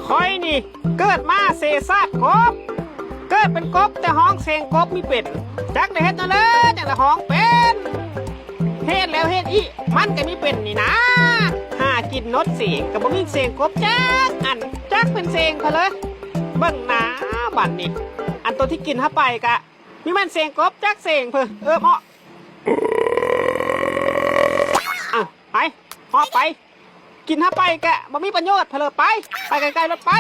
คอยนี่เกิดมาเซซาดกบเกิดเป็นกบแต่ห้องเซงกบมีเป็ดจักได้เฮ็ดนั่นเลยจักได้ห้องเป็นเฮ็ดแล้วเฮ็ดอีมันก็มีเป็นนี่นะหากินนดเสียงกับบ่มีเสียงกบจักอันจักเป็นเสียงเขาเลยเบิ่งหนาบัดนี่อันตัวที่กินเข้าไปกะมีมันเสียงกบจักเสียงเพิ่นเหมาะไปหอบไปกินเข้าไปกะบ่มีประโยชน์เพลอไปไกลๆรถไป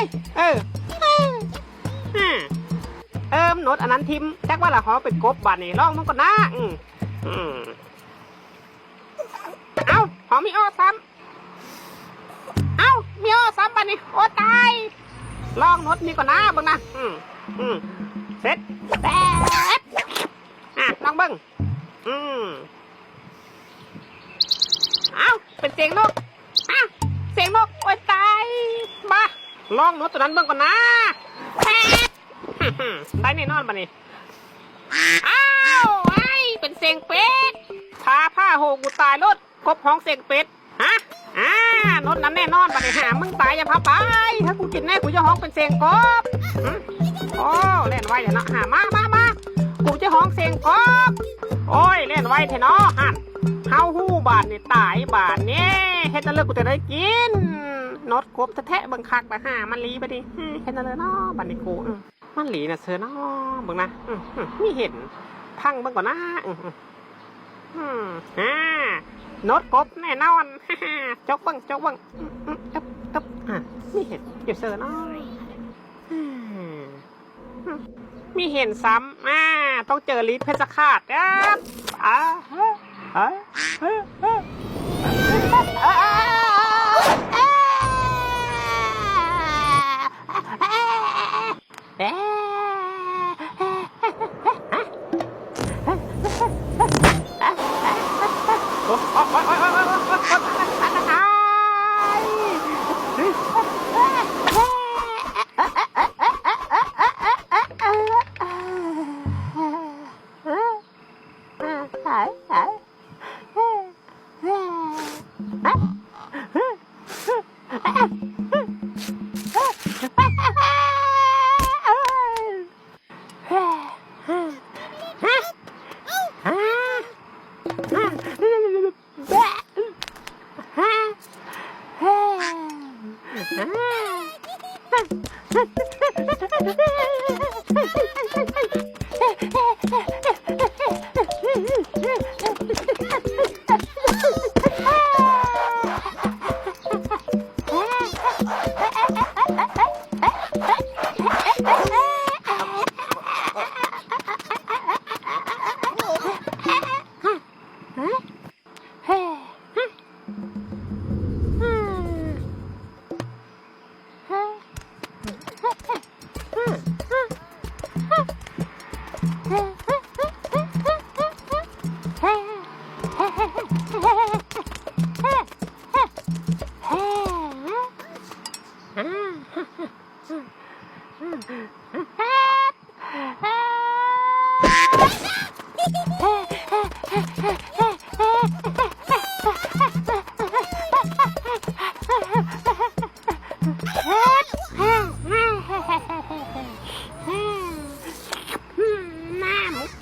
โนดอันนั้นทิมจักว่าละหอเป็นกบบาดนี่ลองมันก่อนนะเอาหอมีอ้อซ้ำเอามีอ้อซ้ำบาดนี่โอ้ตายลองโนดมีก่อนนะเบิ่งนะเสร็จแต่ลองเบิ่งเอาเป็นเสียงนกเสียงนกโอ้ยตายมาลองโนดตัวนั้นเบิ่งก่อนนะได้แน่นอนบาดนี้อ้าวไอ้เป็นเสียงเป็ดพาผ้าโหกูตายรถกบห้องเสียงเป็ดรถนั้นแน่นอนบาดนี้หามึงตายอย่าพาไปถ้ากูกินแน่กูจะห้องเป็นเสียงกบโอ้เล่นไว้เถอะเนาะมากูจะห้องเสียงกบโอ้ยเล่นไว้เถอะเนาะเฮาหู้บาดนี่ตายบาดนี่เฮ็ดนั่นเลยกูจะได้กินนดกบแท้ๆบังคักไปหามันลีไปดิเฮ็ดนั่นเลยเนาะบาดนี่กูมันหลีนะเสือเนาะเบิ่งนะมีเห็นพังเบิ่งก่อนนะนดกบแน่นอนจกเบิ่งตึ๊บมีเห็นอยู่เสือเนาะมีเห็นซ้ำต้องเจอลิ้นเพชรฆาตครับ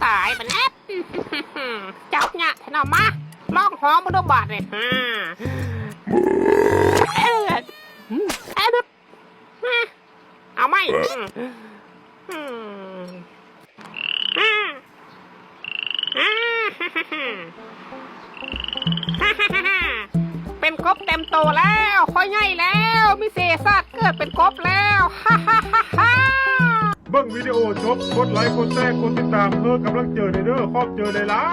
ตายไปแล้วจับเนี่ยเห็นเอามาลองหอมมาดูบาดเลยเอาไหมเป็นกบเต็มโตแล้วค่อยใหญ่แล้วมีเศษสัตว์เกิดเป็นกบแล้วเบิ่งวิดีโอจบกดไลค์กดแชร์กดติดตามเพื่อกำลังเจอในเด้อขอบเจอเลยล่ะ